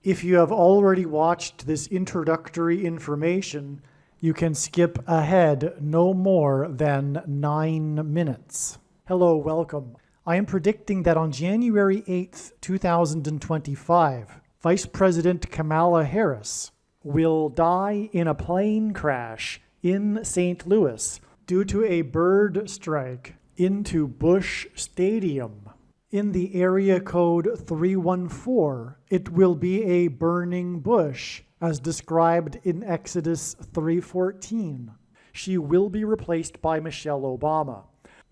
If you have already watched this introductory information, you can skip ahead no more than 9 minutes. Hello, welcome. I am predicting that on January 8th, 2025, Vice President Kamala Harris will die in a plane crash in St. Louis due to a bird strike into Busch Stadium. In the area code 314, it will be a burning bush, as described in Exodus 3:14. She will be replaced by Michelle Obama,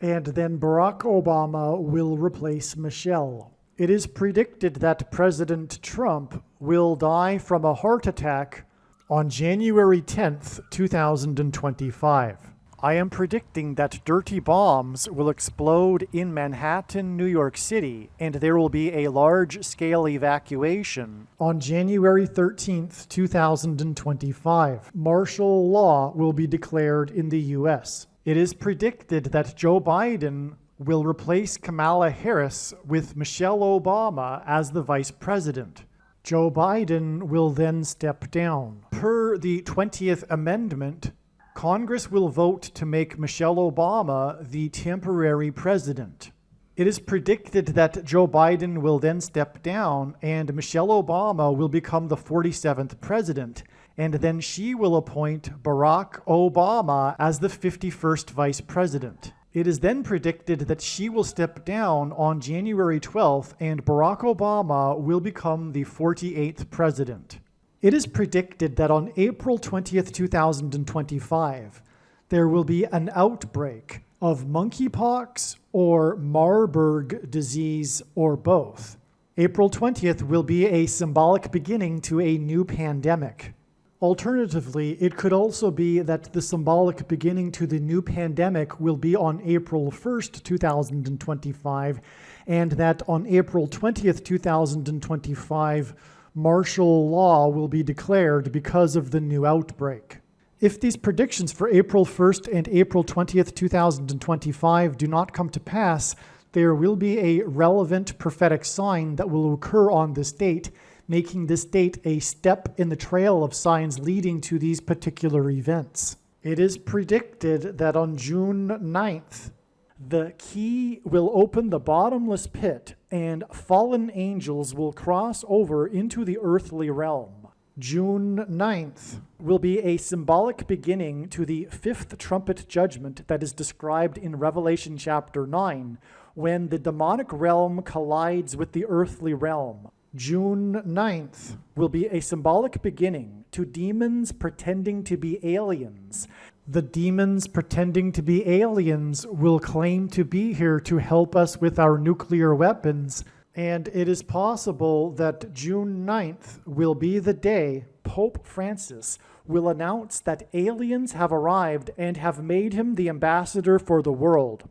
and then Barack Obama will replace Michelle. It is predicted that President Trump will die from a heart attack on January 10th, 2025. I am predicting that dirty bombs will explode in Manhattan, New York City, and there will be a large-scale evacuation on January 13th, 2025. Martial law will be declared in the U.S. It is predicted that Joe Biden will replace Kamala Harris with Michelle Obama as the vice president. Joe Biden will then step down. Per the 20th Amendment, Congress will vote to make Michelle Obama the temporary president. It is predicted that Joe Biden will then step down and Michelle Obama will become the 47th president, and then she will appoint Barack Obama as the 51st vice president. It is then predicted that she will step down on January 12th and Barack Obama will become the 48th president. It is predicted that on April 20th, 2025, there will be an outbreak of monkeypox or Marburg disease or both. April 20th will be a symbolic beginning to a new pandemic. Alternatively, it could also be that the symbolic beginning to the new pandemic will be on April 1st, 2025, and that on April 20th, 2025, martial law will be declared because of the new outbreak. If these predictions for April 1st and April 20th, 2025 do not come to pass, there will be a relevant prophetic sign that will occur on this date, making this date a step in the trail of signs leading to these particular events. It is predicted that on June 9th, the key will open the bottomless pit and fallen angels will cross over into the earthly realm. June 9th will be a symbolic beginning to the fifth trumpet judgment that is described in Revelation chapter 9, when the demonic realm collides with the earthly realm. June 9th will be a symbolic beginning to demons pretending to be aliens. The demons pretending to be aliens will claim to be here to help us with our nuclear weapons, and it is possible that June 9th will be the day Pope Francis will announce that aliens have arrived and have made him the ambassador for the world.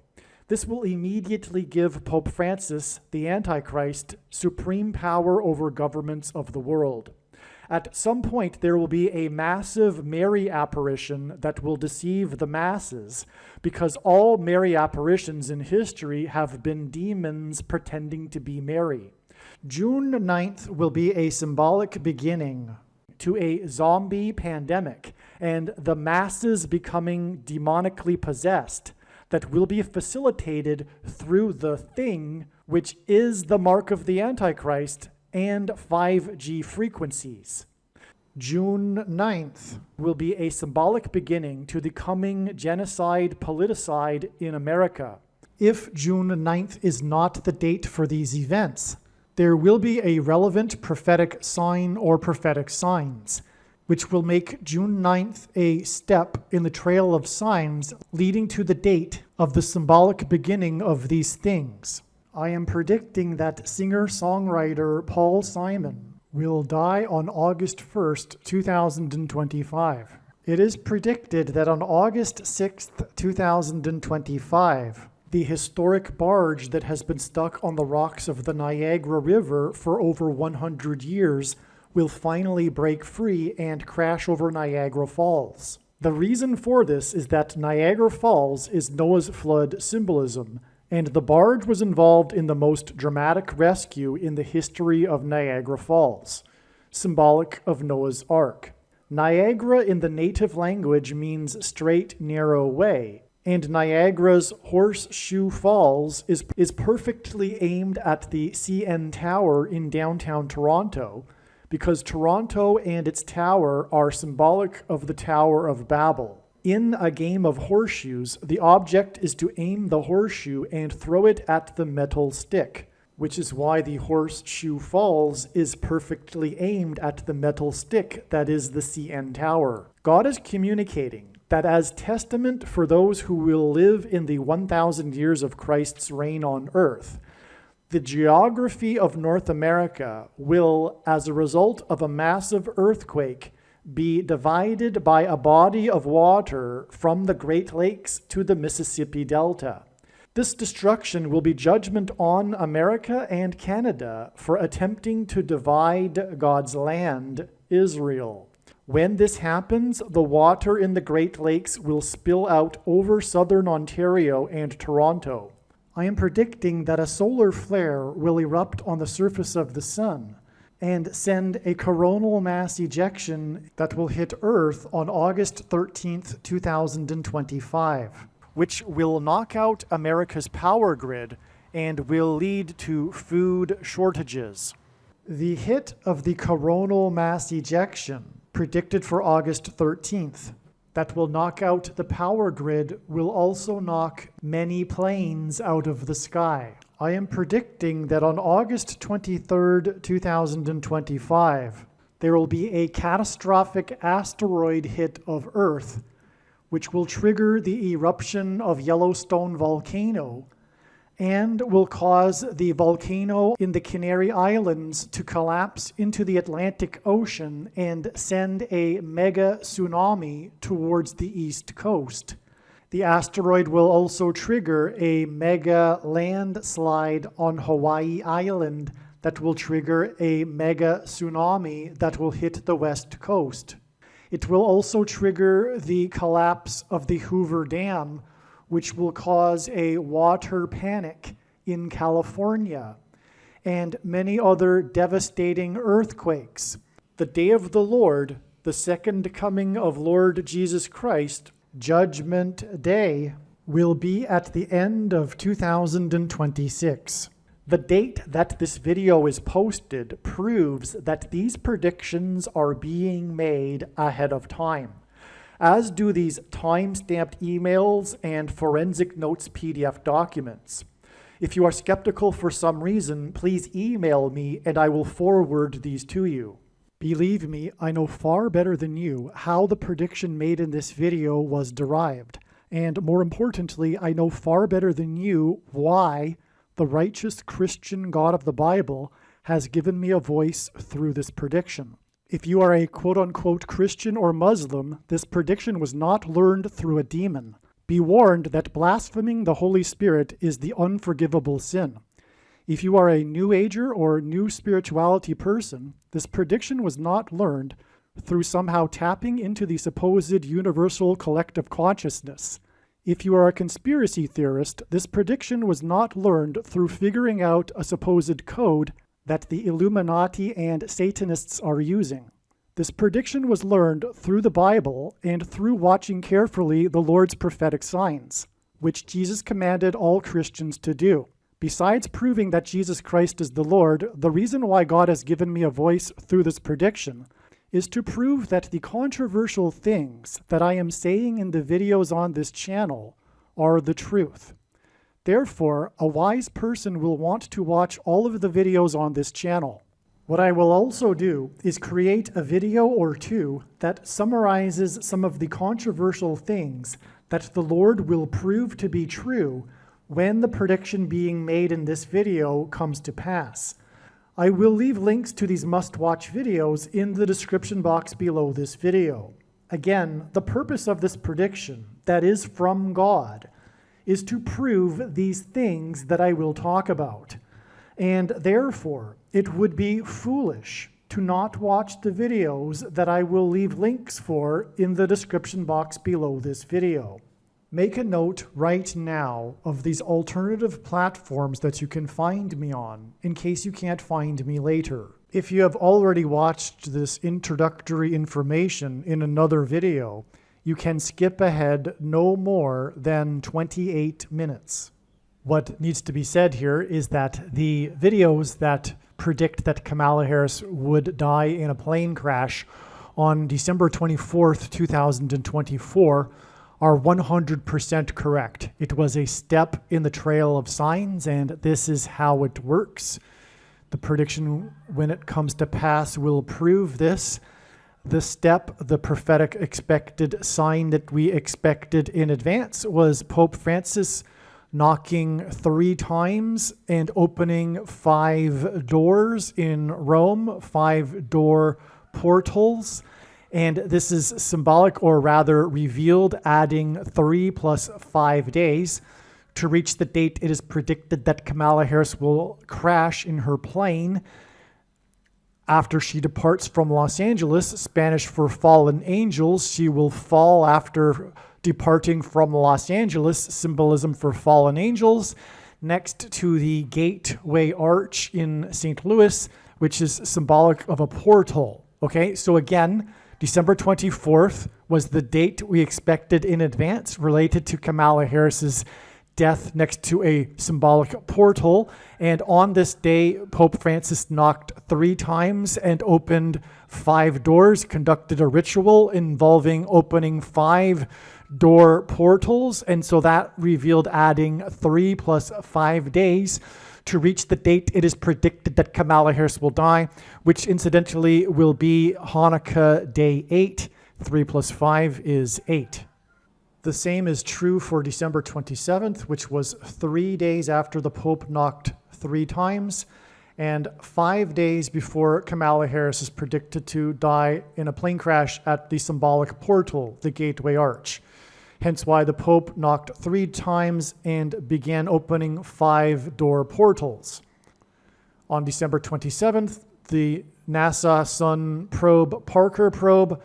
This will immediately give Pope Francis, the Antichrist, supreme power over governments of the world. At some point, there will be a massive Mary apparition that will deceive the masses, because all Mary apparitions in history have been demons pretending to be Mary. June 9th will be a symbolic beginning to a zombie pandemic and the masses becoming demonically possessed that will be facilitated through the thing, which is the mark of the Antichrist, and 5G frequencies. June 9th will be a symbolic beginning to the coming genocide politicide in America. If June 9th is not the date for these events, there will be a relevant prophetic sign or prophetic signs, which will make June 9th a step in the trail of signs leading to the date of the symbolic beginning of these things. I am predicting that singer-songwriter Paul Simon will die on August 1st, 2025. It is predicted that on August 6th, 2025, the historic barge that has been stuck on the rocks of the Niagara River for over 100 years will finally break free and crash over Niagara Falls. The reason for this is that Niagara Falls is Noah's flood symbolism, and the barge was involved in the most dramatic rescue in the history of Niagara Falls. symbolic of Noah's Ark. Niagara in the native language means straight, narrow way, and Niagara's Horseshoe Falls is perfectly aimed at the CN Tower in downtown Toronto, because Toronto and its tower are symbolic of the Tower of Babel. In a game of horseshoes, the object is to aim the horseshoe and throw it at the metal stick, which is why the Horseshoe Falls is perfectly aimed at the metal stick that is the CN Tower. God is communicating that as testament for those who will live in the 1,000 years of Christ's reign on earth, the geography of North America will, as a result of a massive earthquake, be divided by a body of water from the Great Lakes to the Mississippi Delta. This destruction will be judgment on America and Canada for attempting to divide God's land, Israel. When this happens, the water in the Great Lakes will spill out over southern Ontario and Toronto. I am predicting that a solar flare will erupt on the surface of the sun and send a coronal mass ejection that will hit Earth on August 13th, 2025, which will knock out America's power grid and will lead to food shortages. The hit of the coronal mass ejection, predicted for August 13th, that will knock out the power grid will also knock many planes out of the sky. I am predicting that on August 23rd, 2025, there will be a catastrophic asteroid hit of Earth, which will trigger the eruption of Yellowstone volcano and will cause the volcano in the Canary Islands to collapse into the Atlantic Ocean and send a mega tsunami towards the east coast. The asteroid will also trigger a mega landslide on Hawaii Island that will trigger a mega tsunami that will hit the west coast. It will also trigger the collapse of the Hoover Dam, which will cause a water panic in California, and many other devastating earthquakes. The day of the Lord, the second coming of Lord Jesus Christ, Judgment Day, will be at the end of 2026. The date that this video is posted proves that these predictions are being made ahead of time, as do these time-stamped emails and forensic notes PDF documents. If you are skeptical for some reason, please email me and I will forward these to you. Believe me, I know far better than you how the prediction made in this video was derived. And more importantly, I know far better than you why the righteous Christian God of the Bible has given me a voice through this prediction. If you are a quote-unquote Christian or Muslim, this prediction was not learned through a demon. Be warned that blaspheming the Holy Spirit is the unforgivable sin. If you are a New Ager or New Spirituality person, this prediction was not learned through somehow tapping into the supposed universal collective consciousness. If you are a conspiracy theorist, this prediction was not learned through figuring out a supposed code that the Illuminati and Satanists are using. This prediction was learned through the Bible and through watching carefully the Lord's prophetic signs, which Jesus commanded all Christians to do. Besides proving that Jesus Christ is the Lord, the reason why God has given me a voice through this prediction is to prove that the controversial things that I am saying in the videos on this channel are the truth. Therefore, a wise person will want to watch all of the videos on this channel. What I will also do is create a video or two that summarizes some of the controversial things that the Lord will prove to be true when the prediction being made in this video comes to pass. I will leave links to these must-watch videos in the description box below this video. Again, the purpose of this prediction, that is from God, is to prove these things that I will talk about. And therefore, it would be foolish to not watch the videos that I will leave links for in the description box below this video. Make a note right now of these alternative platforms that you can find me on in case you can't find me later. If you have already watched this introductory information in another video, you can skip ahead no more than 28 minutes. What needs to be said here is that the videos that predict that Kamala Harris would die in a plane crash on December 24th, 2024 are 100% correct. It was a step in the trail of signs, and this is how it works. The prediction, when it comes to pass, will prove this. The step, the prophetic expected sign that we expected in advance, was Pope Francis knocking 3 times and opening 5 doors in Rome, 5-door portals. And this is symbolic, or rather revealed, adding 3 plus 5 days to reach the date it is predicted that Kamala Harris will crash in her plane after she departs from Los Angeles. Spanish for fallen angels. She will fall after departing from Los Angeles, symbolism for fallen angels, next to the Gateway Arch in St. Louis, which is symbolic of a portal. Okay, so again, December 24th was the date we expected in advance related to Kamala Harris's death next to a symbolic portal. And on this day, Pope Francis knocked 3 times and opened 5 doors, conducted a ritual involving opening 5-door portals. And so that revealed adding 3 plus 5 days to reach the date it is predicted that Kamala Harris will die, which incidentally will be Hanukkah Day 8. 3 plus 5 is 8. The same is true for December 27th, which was 3 days after the Pope knocked 3 times, and 5 days before Kamala Harris is predicted to die in a plane crash at the symbolic portal, the Gateway Arch. Hence why the Pope knocked 3 times and began opening 5-door portals. On December 27th, the NASA Sun probe, Parker probe,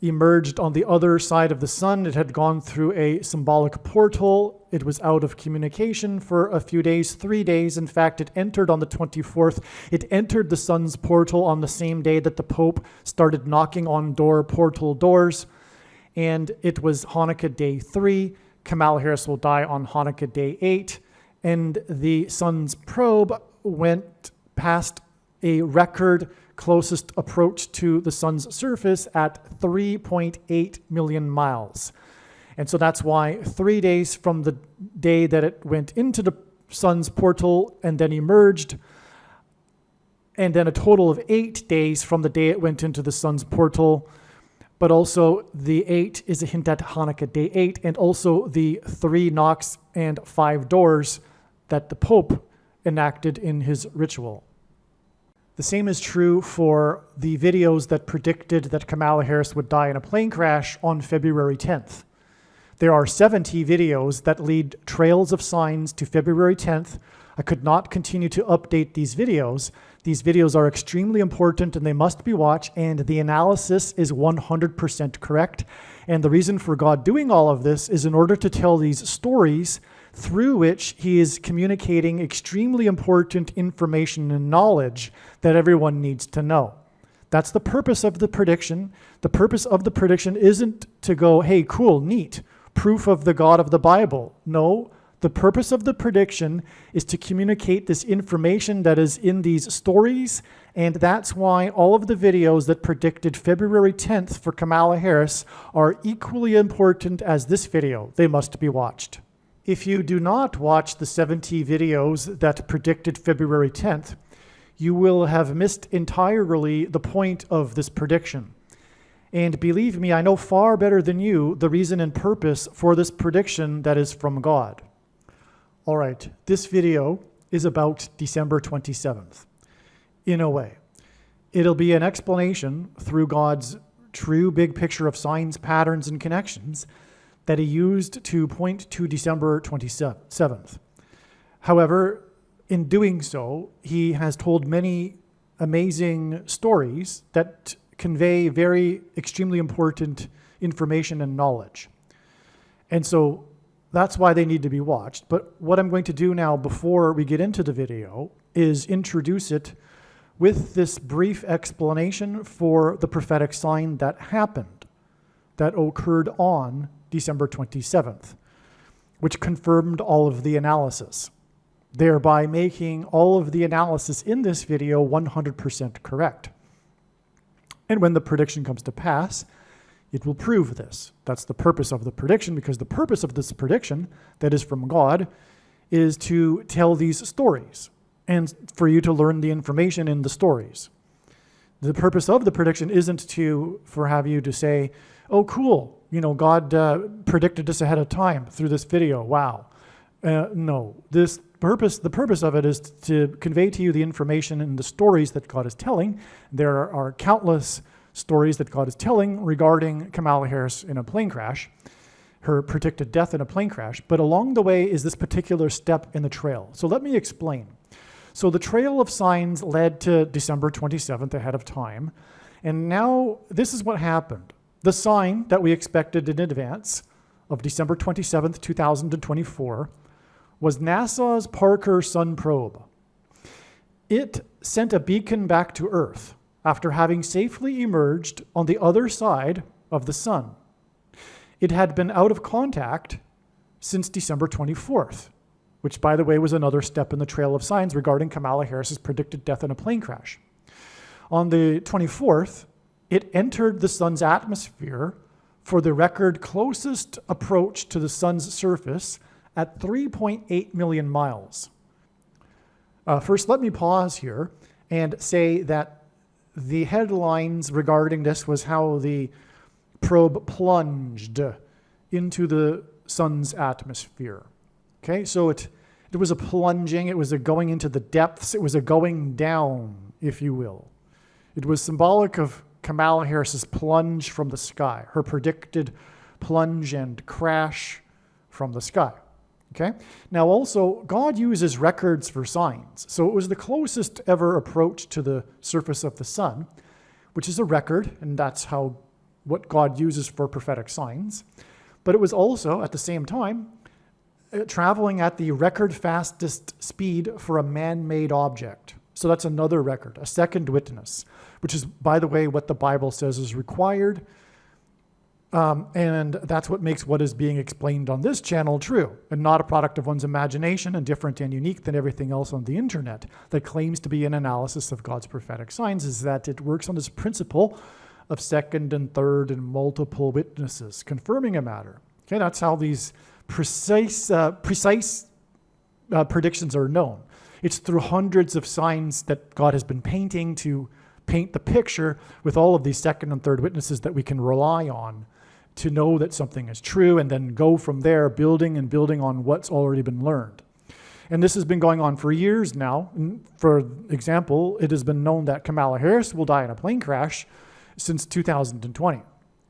emerged on the other side of the sun. It had gone through a symbolic portal. It was out of communication for a few days, 3 days. In fact, it entered on the 24th. It entered the sun's portal on the same day that the Pope started knocking on portal doors. And it was Hanukkah Day 3. Kamala Harris will die on Hanukkah Day 8. And the sun's probe went past a record closest approach to the sun's surface at 3.8 million miles. And so that's why 3 days from the day that it went into the sun's portal and then emerged, and then a total of 8 days from the day it went into the sun's portal. But also the 8 is a hint at Hanukkah Day 8, and also the 3 knocks and 5 doors that the Pope enacted in his ritual. The same is true for the videos that predicted that Kamala Harris would die in a plane crash on February 10th. There are 70 videos that lead trails of signs to February 10th. I could not continue to update these videos. These videos are extremely important and they must be watched, and the analysis is 100% correct. And the reason for God doing all of this is in order to tell these stories through which he is communicating extremely important information and knowledge that everyone needs to know. That's the purpose of the prediction. The purpose of the prediction isn't to go, hey, cool, neat, proof of the God of the Bible. No, the purpose of the prediction is to communicate this information that is in these stories, and that's why all of the videos that predicted February 10th for Kamala Harris are equally important as this video. They must be watched. If you do not watch the 70 videos that predicted February 10th, you will have missed entirely the point of this prediction. And believe me, I know far better than you the reason and purpose for this prediction that is from God. All right, this video is about December 27th. In a way, it'll be an explanation through God's true big picture of signs, patterns, and connections that he used to point to December 27th. However, in doing so, he has told many amazing stories that convey very extremely important information and knowledge. And so that's why they need to be watched. But what I'm going to do now before we get into the video is introduce it with this brief explanation for the prophetic sign that happened, that occurred on December 27th, which confirmed all of the analysis, thereby making all of the analysis in this video 100% correct. And when the prediction comes to pass, it will prove this. That's the purpose of the prediction, because the purpose of this prediction that is from God is to tell these stories and for you to learn the information in the stories. The purpose of the prediction isn't for have you to say, oh, cool, God predicted this ahead of time through this video. Wow. No, the purpose of it is to convey to you the information in the stories that God is telling. There are countless stories that God is telling regarding Kamala Harris in a plane crash, her predicted death in a plane crash. But along the way is this particular step in the trail. So let me explain. So the trail of signs led to December 27th ahead of time. And now this is what happened. The sign that we expected in advance of December 27th, 2024 was NASA's Parker Sun probe. It sent a beacon back to Earth after having safely emerged on the other side of the sun. It had been out of contact since December 24th, which, by the way, was another step in the trail of signs regarding Kamala Harris's predicted death in a plane crash. On the 24th, it entered the sun's atmosphere for the record closest approach to the sun's surface at 3.8 million miles. First, let me pause here and say that the headlines regarding this was how the probe plunged into the sun's atmosphere. Okay, so it was a plunging, it was a going into the depths, it was a going down, if you will. It was symbolic of Kamala Harris's plunge from the sky, her predicted plunge and crash from the sky. Okay? Now also, God uses records for signs. So it was the closest ever approach to the surface of the sun, which is a record, and that's what God uses for prophetic signs. But it was also, at the same time, traveling at the record fastest speed for a man-made object. So that's another record, a second witness, which is, by the way, what the Bible says is required. And that's what makes what is being explained on this channel true, and not a product of one's imagination and different and unique than everything else on the internet that claims to be an analysis of God's prophetic signs, is that it works on this principle of second and third and multiple witnesses confirming a matter. Okay, that's how these precise predictions are known. It's through hundreds of signs that God has been painting to paint the picture with all of these second and third witnesses that we can rely on to know that something is true, and then go from there, building and building on what's already been learned. And this has been going on for years now. For example, it has been known that Kamala Harris will die in a plane crash since 2020.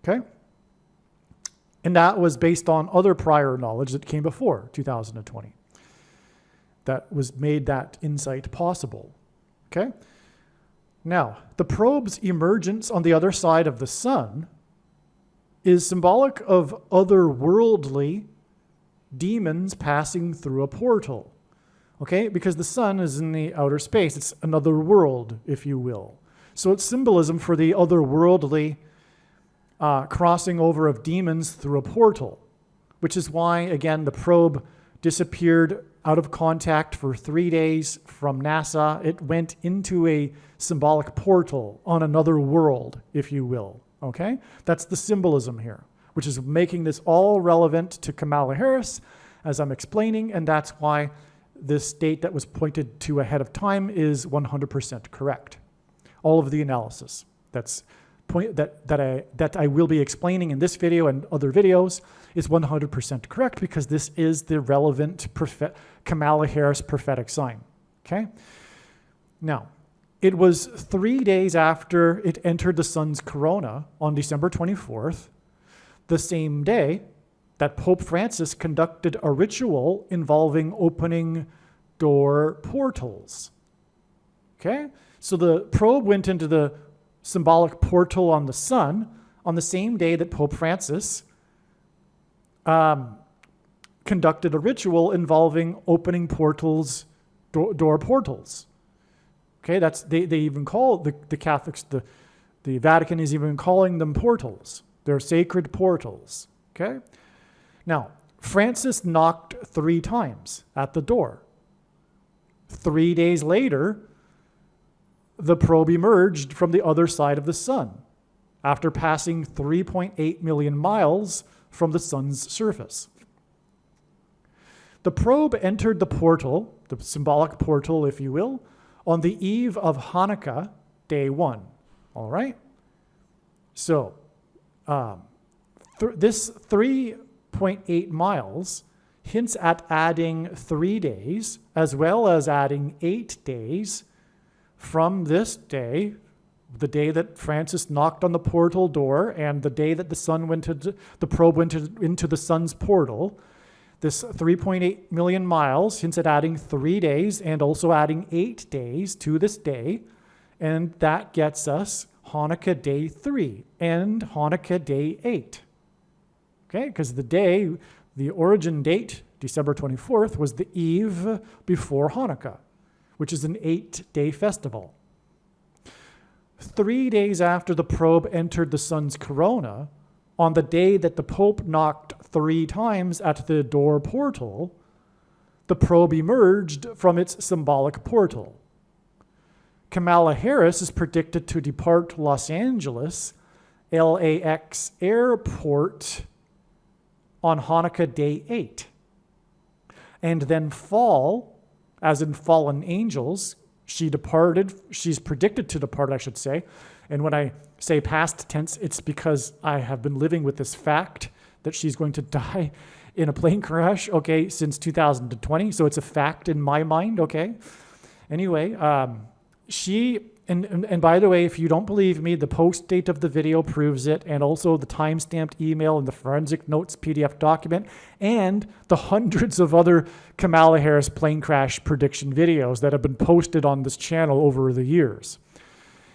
Okay? And that was based on other prior knowledge that came before 2020 that was made that insight possible. Okay? Now, the probe's emergence on the other side of the sun is symbolic of otherworldly demons passing through a portal. Okay? Because the sun is in the outer space. It's another world, if you will. So it's symbolism for the otherworldly crossing over of demons through a portal, which is why, again, the probe disappeared out of contact for 3 days from NASA. It went into a symbolic portal on another world, if you will. Okay? That's the symbolism here, which is making this all relevant to Kamala Harris, as I'm explaining, and that's why this date that was pointed to ahead of time is 100% correct. All of the analysis that I will be explaining in this video and other videos is 100% correct, because this is the relevant Kamala Harris prophetic sign. Okay? Now, it was 3 days after it entered the sun's corona on December 24th, the same day that Pope Francis conducted a ritual involving opening door portals. Okay? So the probe went into the symbolic portal on the sun on the same day that Pope Francis conducted a ritual involving opening portals, door portals. Okay, they even call the Catholics, the Vatican is even calling them portals. They're sacred portals. Okay? Now, Francis knocked 3 times at the door. 3 days later, the probe emerged from the other side of the sun after passing 3.8 million miles from the sun's surface. The probe entered the portal, the symbolic portal, if you will, on the eve of Hanukkah, day 1. All right? So, this 3.8 miles hints at adding 3 days, as well as adding 8 days from this day, the day that Francis knocked on the portal door and the day that the probe went into the sun's portal. This 3.8 million miles hints at adding 3 days and also adding 8 days to this day. And that gets us Hanukkah day 3 and Hanukkah day 8. Okay, because the origin date, December 24th, was the eve before Hanukkah, which is an 8-day festival. 3 days after the probe entered the sun's corona, on the day that the Pope knocked 3 times at the door portal, the probe emerged from its symbolic portal. Kamala Harris is predicted to depart Los Angeles LAX airport on Hanukkah day 8, and then fall, as in fallen angels. She's predicted to depart, I should say. And when I say past tense, it's because I have been living with this fact that she's going to die in a plane crash, okay, since 2020. So it's a fact in my mind, okay? Anyway, and by the way, if you don't believe me, the post date of the video proves it, and also the time-stamped email and the forensic notes PDF document, and the hundreds of other Kamala Harris plane crash prediction videos that have been posted on this channel over the years.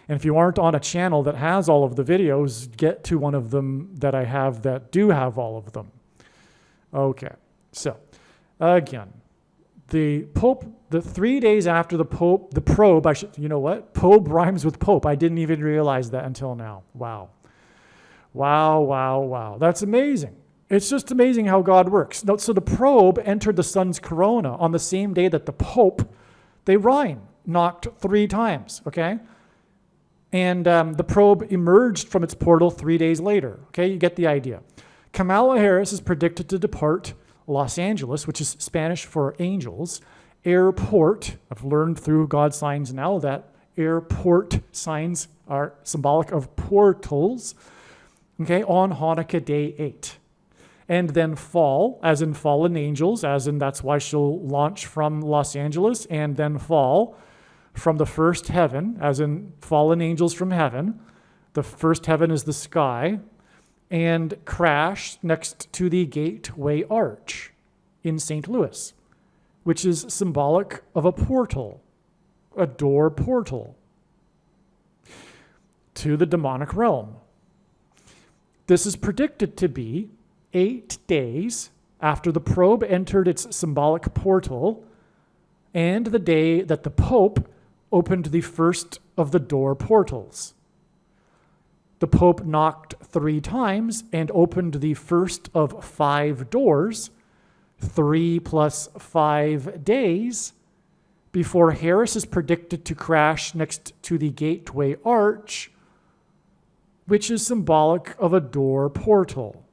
And if you aren't on a channel that has all of the videos, get to one of them that I have that do have all of them. Okay, so again, the Pope, the 3 days after the probe, Probe rhymes with Pope. I didn't even realize that until now. Wow. Wow, wow, wow. That's amazing. It's just amazing how God works. So the probe entered the sun's corona on the same day that the Pope, they rhyme, knocked 3 times, okay? And the probe emerged from its portal 3 days later, okay? You get the idea. Kamala Harris is predicted to depart Los Angeles, which is Spanish for angels, airport. I've learned through God signs now that airport signs are symbolic of portals, okay, on Hanukkah day 8. And then fall, as in fallen angels, as in that's why she'll launch from Los Angeles, and then fall from the first heaven, as in fallen angels from heaven. The first heaven is the sky, and crash next to the Gateway Arch in St. Louis, which is symbolic of a portal, a door portal to the demonic realm. This is predicted to be 8 days after the probe entered its symbolic portal and the day that the Pope opened the first of the door portals. The Pope knocked 3 times and opened the first of 5 doors, 3 plus 5 days, before Harris is predicted to crash next to the Gateway Arch, which is symbolic of a door portal.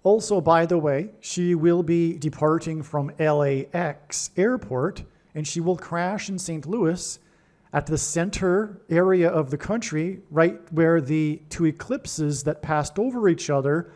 Also, by the way, she will be departing from LAX airport, and she will crash in St. Louis at the center area of the country, right where the 2 eclipses that passed over each other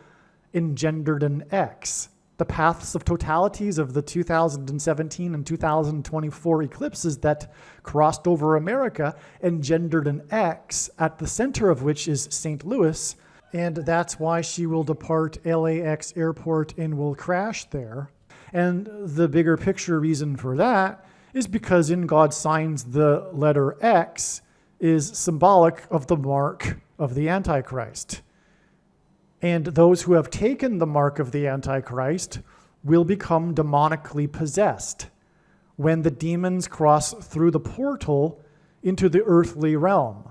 engendered an X. The paths of totalities of the 2017 and 2024 eclipses that crossed over America engendered an X, at the center of which is St. Louis, and that's why she will depart LAX airport and will crash there. And the bigger picture reason for that is because in God's signs, the letter X is symbolic of the mark of the Antichrist. And those who have taken the mark of the Antichrist will become demonically possessed. When the demons cross through the portal into the earthly realm,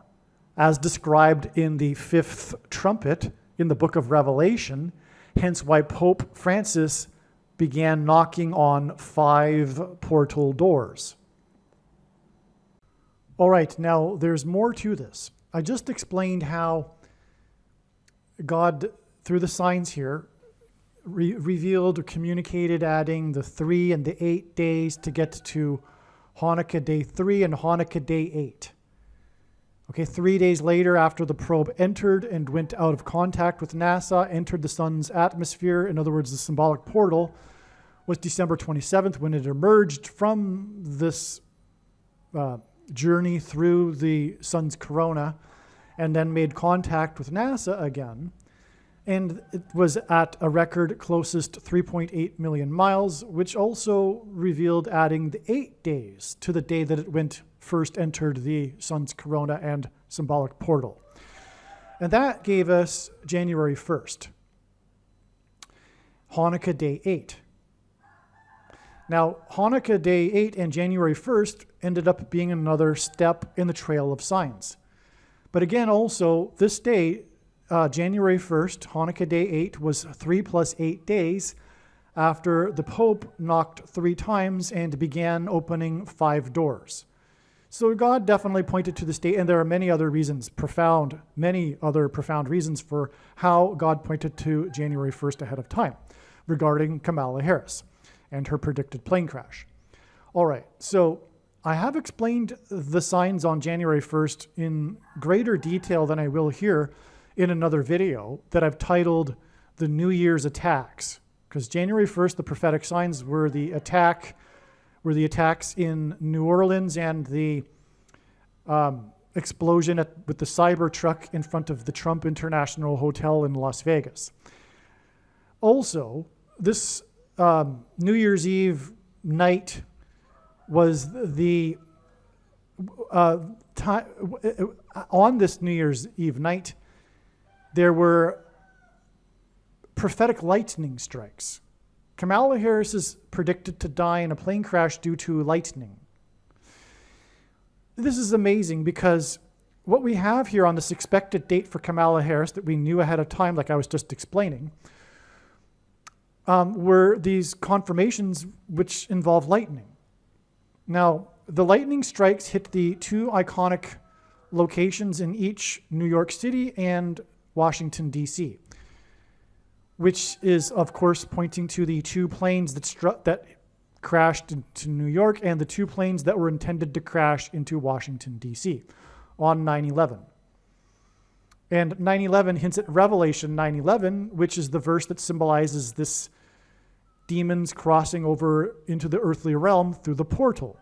as described in the fifth trumpet in the book of Revelation, hence why Pope Francis began knocking on 5 portal doors. All right, now there's more to this. I just explained how God, through the signs here, revealed or communicated adding the 3 and the 8 days to get to Hanukkah day 3 and Hanukkah day 8. Okay, 3 days later, after the probe entered and went out of contact with NASA, entered the sun's atmosphere, in other words, the symbolic portal, was December 27th when it emerged from this journey through the sun's corona and then made contact with NASA again. And it was at a record closest 3.8 million miles, which also revealed adding the 8 days to the day that it first entered the sun's corona and symbolic portal. And that gave us January 1st, Hanukkah day 8. Now, Hanukkah day 8 and January 1st ended up being another step in the trail of signs. But again, also, this day, January 1st, Hanukkah day 8, was 3 plus 8 days after the Pope knocked 3 times and began opening 5 doors. So God definitely pointed to this date, and there are many other reasons, many other profound reasons for how God pointed to January 1st ahead of time regarding Kamala Harris and her predicted plane crash. All right, so I have explained the signs on January 1st in greater detail than I will here in another video that I've titled The New Year's Attacks, because January 1st, the prophetic signs were the attacks in New Orleans and the explosion with the Cybertruck in front of the Trump International Hotel in Las Vegas. Also, this New Year's Eve night was the time on this New Year's Eve night, there were prophetic lightning strikes. Kamala Harris is predicted to die in a plane crash due to lightning. This is amazing because what we have here on this expected date for Kamala Harris that we knew ahead of time, like I was just explaining, were these confirmations which involve lightning. Now, the lightning strikes hit the 2 iconic locations in each New York City and Washington, D.C., which is, of course, pointing to the 2 planes that crashed into New York and the 2 planes that were intended to crash into Washington, D.C. on 9/11. And 9/11 hints at Revelation 9/11, which is the verse that symbolizes this demons crossing over into the earthly realm through the portal.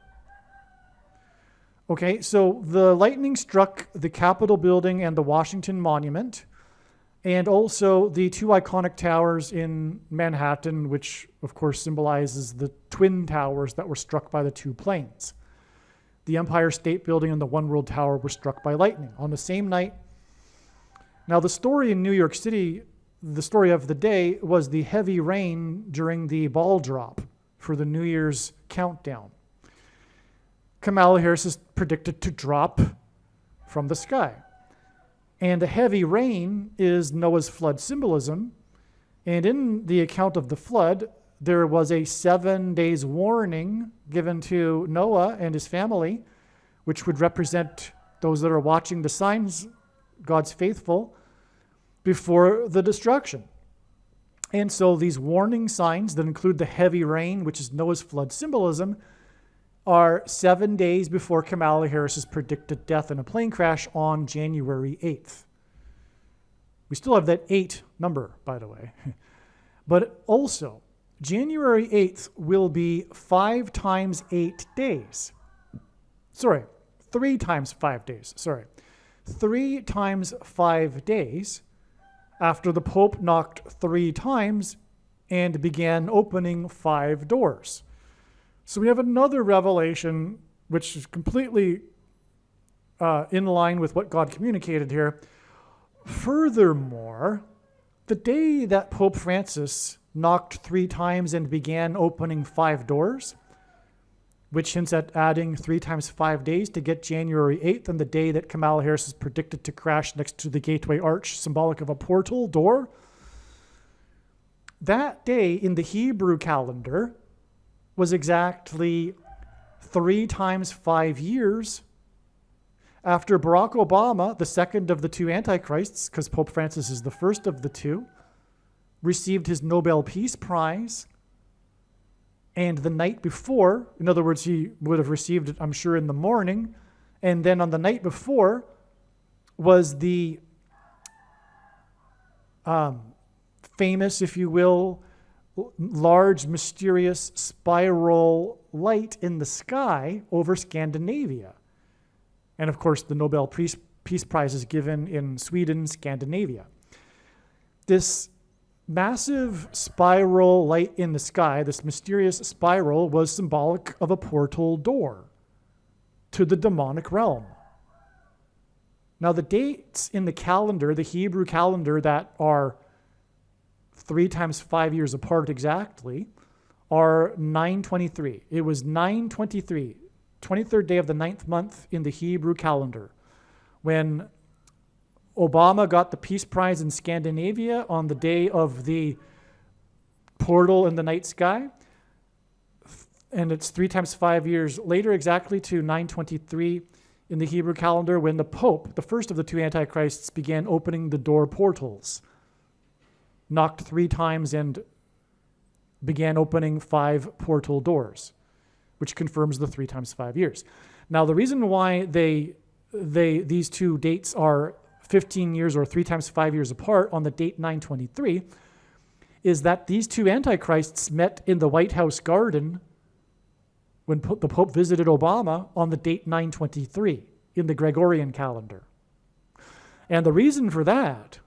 Okay, so the lightning struck the Capitol building and the Washington Monument, and also the 2 iconic towers in Manhattan, which of course symbolizes the twin towers that were struck by the 2 planes. The Empire State Building and the One World Tower were struck by lightning on the same night. Now, the story in New York City, the story of the day, was the heavy rain during the ball drop for the New Year's countdown. Kamala Harris is predicted to drop from the sky. And the heavy rain is Noah's flood symbolism. And in the account of the flood, there was a 7 days warning given to Noah and his family, which would represent those that are watching the signs, God's faithful, before the destruction. And so these warning signs that include the heavy rain, which is Noah's flood symbolism, are 7 days before Kamala Harris's predicted death in a plane crash on January 8th. We still have that 8 number, by the way. But also, January 8th will be 5 times 8 days. 3 times 5 days. 3 times 5 days after the Pope knocked 3 times and began opening 5 doors. So we have another revelation which is completely in line with what God communicated here. Furthermore, the day that Pope Francis knocked 3 times and began opening 5 doors which hints at adding 3 times 5 days to get January 8th and the day that Kamala Harris is predicted to crash next to the Gateway Arch, symbolic of a portal door. That day in the Hebrew calendar was exactly 3 times 5 years after Barack Obama, the second of the two antichrists, because Pope Francis is the first of the two, received his Nobel Peace Prize. And the night before, in other words, he would have received it, I'm sure, in the morning. And then on the night before was the famous, if you will, large, mysterious spiral light in the sky over Scandinavia. And of course, the Nobel Peace Prize is given in Sweden, Scandinavia. This massive spiral light in the sky, this mysterious spiral, was symbolic of a portal door to the demonic realm. Now, the dates in the calendar, the Hebrew calendar, that are 3 times 5 years apart exactly, are 923. It was 923, 23rd day of the 9th month in the Hebrew calendar, when Obama got the Peace Prize in Scandinavia on the day of the portal in the night sky. And it's 3 times 5 years later, exactly to 923 in the Hebrew calendar, when the Pope, the first of the two antichrists, began opening the door portals, knocked 3 times and began opening 5 portal doors, which confirms the 3 times 5 years. Now, the reason why these two dates are 15 years or 3 times 5 years apart on the date 923 is that these two antichrists met in the White House garden when the Pope visited Obama on the date 923 in the Gregorian calendar. And the reason for that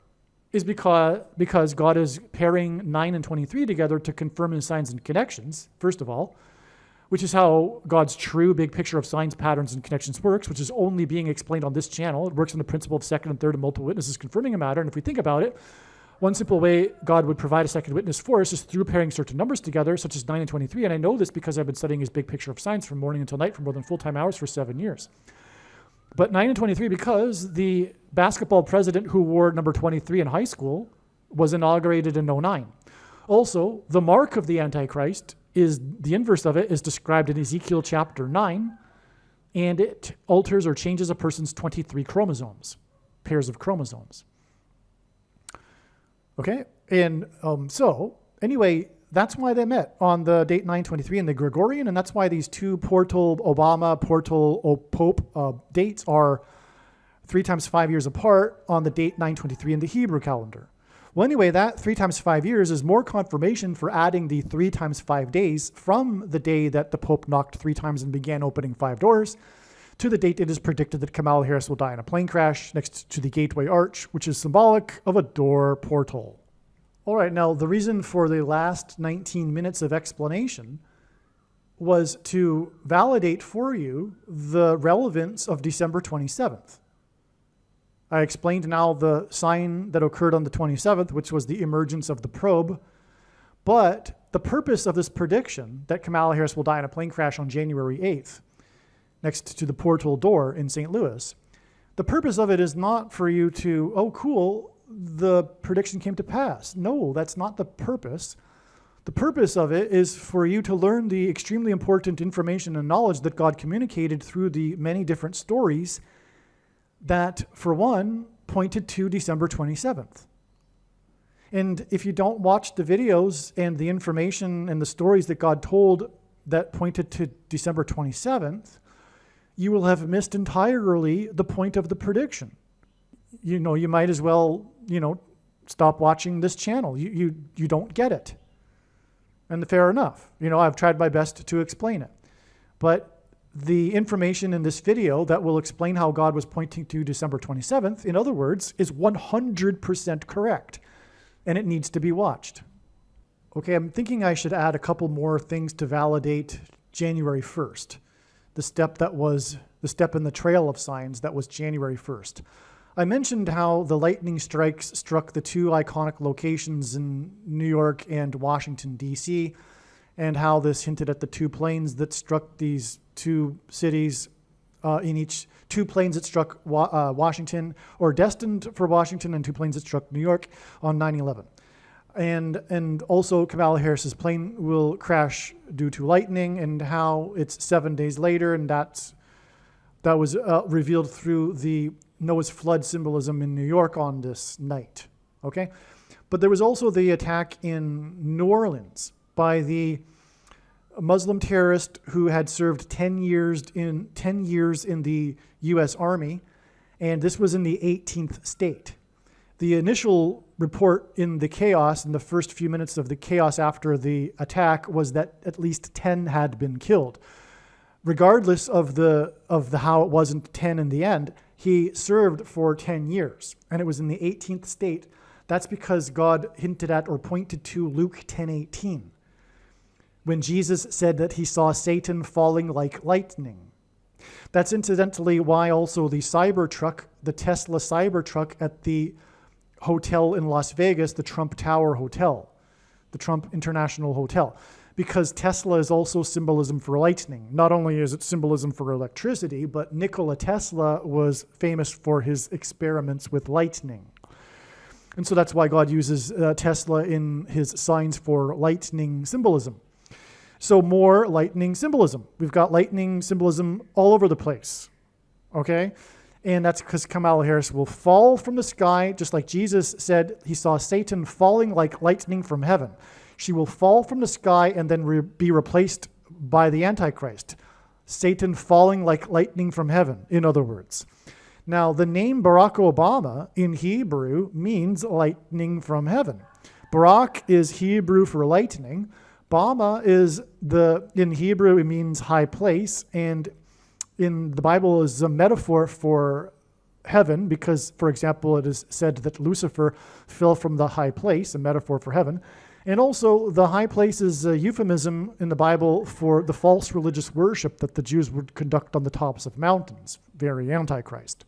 is because God is pairing 9 and 23 together to confirm his signs and connections, first of all, which is how God's true big picture of signs, patterns, and connections works, which is only being explained on this channel. It works on the principle of second and third and multiple witnesses confirming a matter. And if we think about it, one simple way God would provide a second witness for us is through pairing certain numbers together, such as 9 and 23. And I know this because I've been studying his big picture of signs from morning until night for more than full-time hours for 7 years. But 9 and 23 because the basketball president who wore number 23 in high school was inaugurated in 09. Also, the mark of the Antichrist is the inverse of it is described in Ezekiel chapter 9, and it alters or changes a person's 23 chromosomes, pairs of chromosomes. Okay, and so anyway, that's why they met on the date 923 in the Gregorian, and that's why these two portal Obama, portal Pope dates are 3 times 5 years apart on the date 923 in the Hebrew calendar. Well, anyway, that 3 times 5 years is more confirmation for adding the 3 times 5 days from the day that the Pope knocked 3 times and began opening 5 doors to the date it is predicted that Kamala Harris will die in a plane crash next to the Gateway Arch, which is symbolic of a door portal. All right, now the reason for the last 19 minutes of explanation was to validate for you the relevance of December 27th. I explained now the sign that occurred on the 27th, which was the emergence of the probe. But the purpose of this prediction that Kamala Harris will die in a plane crash on January 8th, next to the portal door in St. Louis, the purpose of it is not for you to, oh, cool, the prediction came to pass. No, that's not the purpose. The purpose of it is for you to learn the extremely important information and knowledge that God communicated through the many different stories that, for one, pointed to December 27th. And if you don't watch the videos and the information and the stories that God told that pointed to December 27th, you will have missed entirely the point of the prediction. You know, you might as well, stop watching this channel. You don't get it. And fair enough. I've tried my best to explain it. But the information in this video that will explain how God was pointing to December 27th, in other words, is 100% correct, and it needs to be watched. Okay, I'm thinking I should add a couple more things to validate January 1st, the step in the trail of signs that was January 1st. I mentioned how the lightning strikes struck the two iconic locations in New York and Washington, D.C., and how this hinted at the two planes that struck these two cities in each, two planes that struck Washington, or destined for Washington, and two planes that struck New York on 9/11. And also Kamala Harris's plane will crash due to lightning, and how it's 7 days later, and that was revealed through the Noah's flood symbolism in New York on this night. Okay, but there was also the attack in New Orleans by the Muslim terrorist who had served 10 years in the U.S. Army, and this was in the 18th state. The initial report in the chaos, in the first few minutes of the chaos after the attack, was that at least 10 had been killed. Regardless of the how it wasn't 10 in the end, he served for 10 years, and it was in the 18th state. That's because God hinted at or pointed to Luke 10:18, when Jesus said that he saw Satan falling like lightning. That's incidentally why also the Cybertruck, the Tesla Cybertruck at the hotel in Las Vegas, the Trump Tower Hotel, the Trump International Hotel, because Tesla is also symbolism for lightning. Not only is it symbolism for electricity, but Nikola Tesla was famous for his experiments with lightning. And so that's why God uses Tesla in his signs for lightning symbolism. So more lightning symbolism. We've got lightning symbolism all over the place, okay? And that's because Kamala Harris will fall from the sky, just like Jesus said he saw Satan falling like lightning from heaven. She will fall from the sky and then be replaced by the Antichrist. Satan falling like lightning from heaven, in other words. Now, the name Barack Obama in Hebrew means lightning from heaven. Barak is Hebrew for lightning. Bama is in Hebrew, it means high place, and in the Bible is a metaphor for heaven because, for example, it is said that Lucifer fell from the high place, a metaphor for heaven. And also, the high place is a euphemism in the Bible for the false religious worship that the Jews would conduct on the tops of mountains, very Antichrist.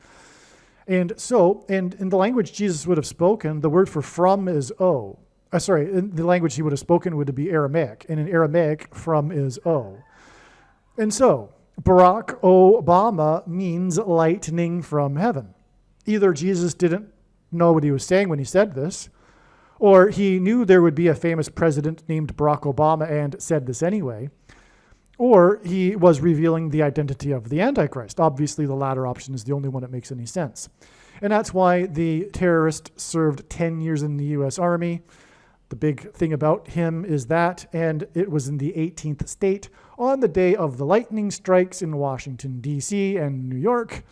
And so, and in the language Jesus would have spoken, the word for from is O. In the language he would have spoken would be Aramaic, and in Aramaic, from is O. And so, Barack Obama means lightning from heaven. Either Jesus didn't know what he was saying when he said this, or he knew there would be a famous president named Barack Obama and said this anyway, or he was revealing the identity of the Antichrist. Obviously, the latter option is the only one that makes any sense. And that's why the terrorist served 10 years in the U.S. Army. The big thing about him is that, and it was in the 18th state on the day of the lightning strikes in Washington, D.C. and New York,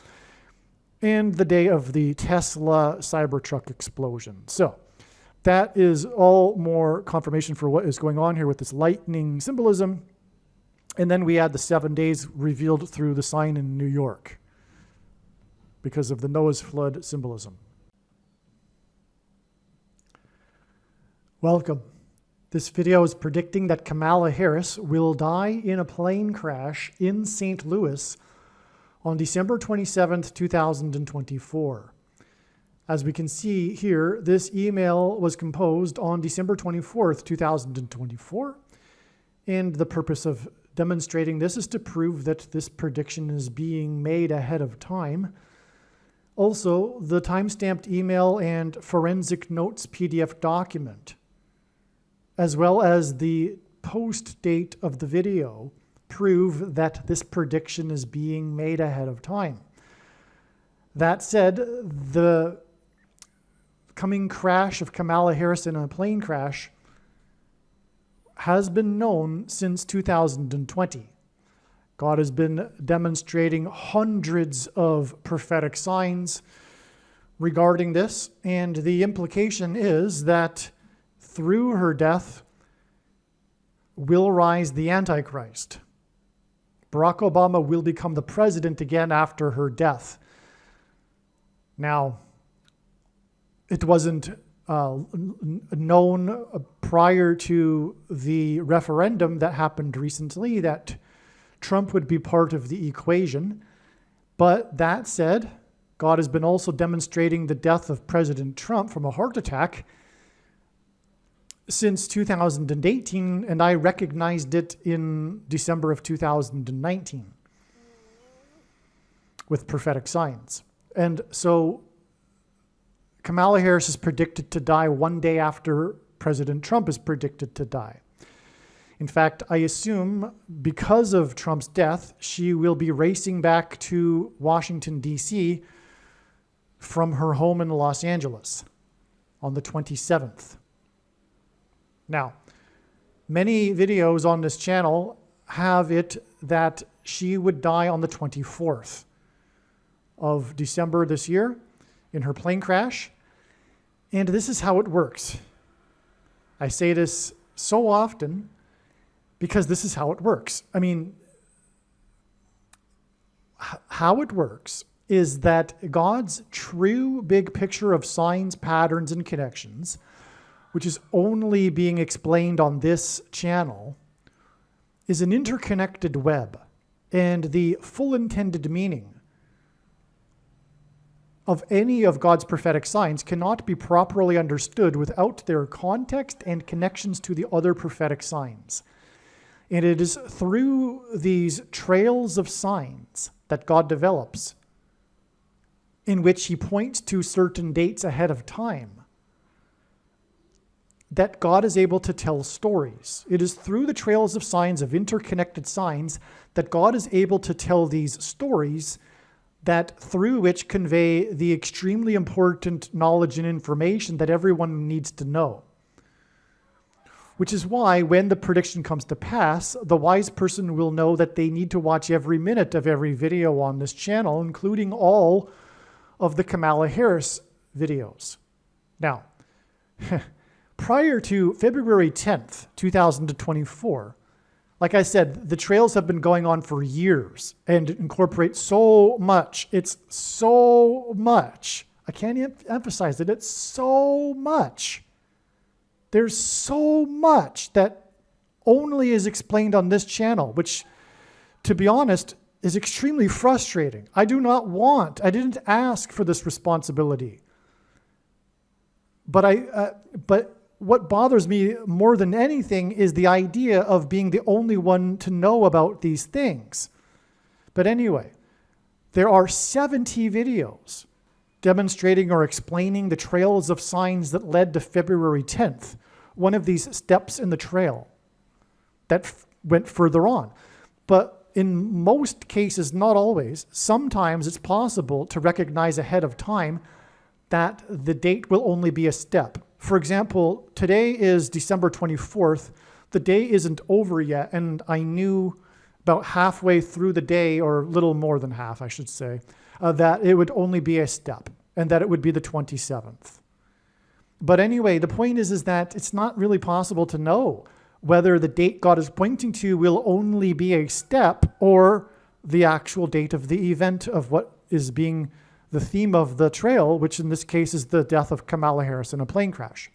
and the day of the Tesla Cybertruck explosion. So that is all more confirmation for what is going on here with this lightning symbolism. And then we add the 7 days revealed through the sign in New York because of the Noah's flood symbolism. Welcome. This video is predicting that Kamala Harris will die in a plane crash in St. Louis on December 27th, 2024. As we can see here, this email was composed on December 24th, 2024. And the purpose of demonstrating this is to prove that this prediction is being made ahead of time. Also, the timestamped email and forensic notes PDF document, as well as the post date of the video, prove that this prediction is being made ahead of time. That said, the coming crash of Kamala Harris in a plane crash has been known since 2020. God has been demonstrating hundreds of prophetic signs regarding this, and the implication is that through her death will rise the Antichrist. Barack Obama will become the president again after her death. Now, it wasn't known prior to the referendum that happened recently that Trump would be part of the equation. But that said, God has been also demonstrating the death of President Trump from a heart attack since 2018, and I recognized it in December of 2019 with prophetic signs. And so Kamala Harris is predicted to die one day after President Trump is predicted to die. In fact, I assume because of Trump's death, she will be racing back to Washington, D.C. from her home in Los Angeles on the 27th. Now, many videos on this channel have it that she would die on the 24th of December this year in her plane crash. And this is how it works. I say this so often because this is how it works. I mean, how it works is that God's true big picture of signs, patterns, and connections, which is only being explained on this channel, is an interconnected web. And the full intended meaning of any of God's prophetic signs cannot be properly understood without their context and connections to the other prophetic signs. And it is through these trails of signs that God develops, in which he points to certain dates ahead of time, that God is able to tell stories. It is through the trails of signs, of interconnected signs, that God is able to tell these stories that through which convey the extremely important knowledge and information that everyone needs to know. Which is why when the prediction comes to pass, the wise person will know that they need to watch every minute of every video on this channel, including all of the Kamala Harris videos. Now, prior to February 10th, 2024, like I said, the trails have been going on for years and incorporate so much. It's so much. I can't emphasize it. It's so much. There's so much that only is explained on this channel, which, to be honest, is extremely frustrating. I didn't ask for this responsibility. But what bothers me more than anything is the idea of being the only one to know about these things. But anyway, there are 70 videos demonstrating or explaining the trails of signs that led to February 10th, one of these steps in the trail that went further on. But in most cases, not always, sometimes it's possible to recognize ahead of time that the date will only be a step. For example, today is December 24th. The day isn't over yet, and I knew about halfway through the day, or a little more than half, I should say, that it would only be a step, and that it would be the 27th. But anyway, the point is that it's not really possible to know whether the date God is pointing to will only be a step or the actual date of the event of what is being the theme of the trail, which in this case is the death of Kamala Harris in a plane crash.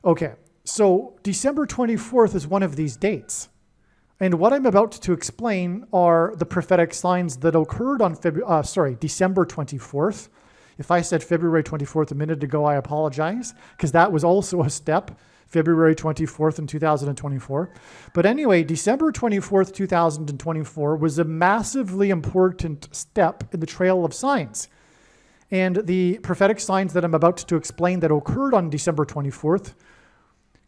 Okay, so December 24th is one of these dates. And what I'm about to explain are the prophetic signs that occurred on December 24th. If I said February 24th a minute ago, I apologize, because that was also a step, February 24th in 2024. But anyway, December 24th, 2024 was a massively important step in the trail of signs. And the prophetic signs that I'm about to explain that occurred on December 24th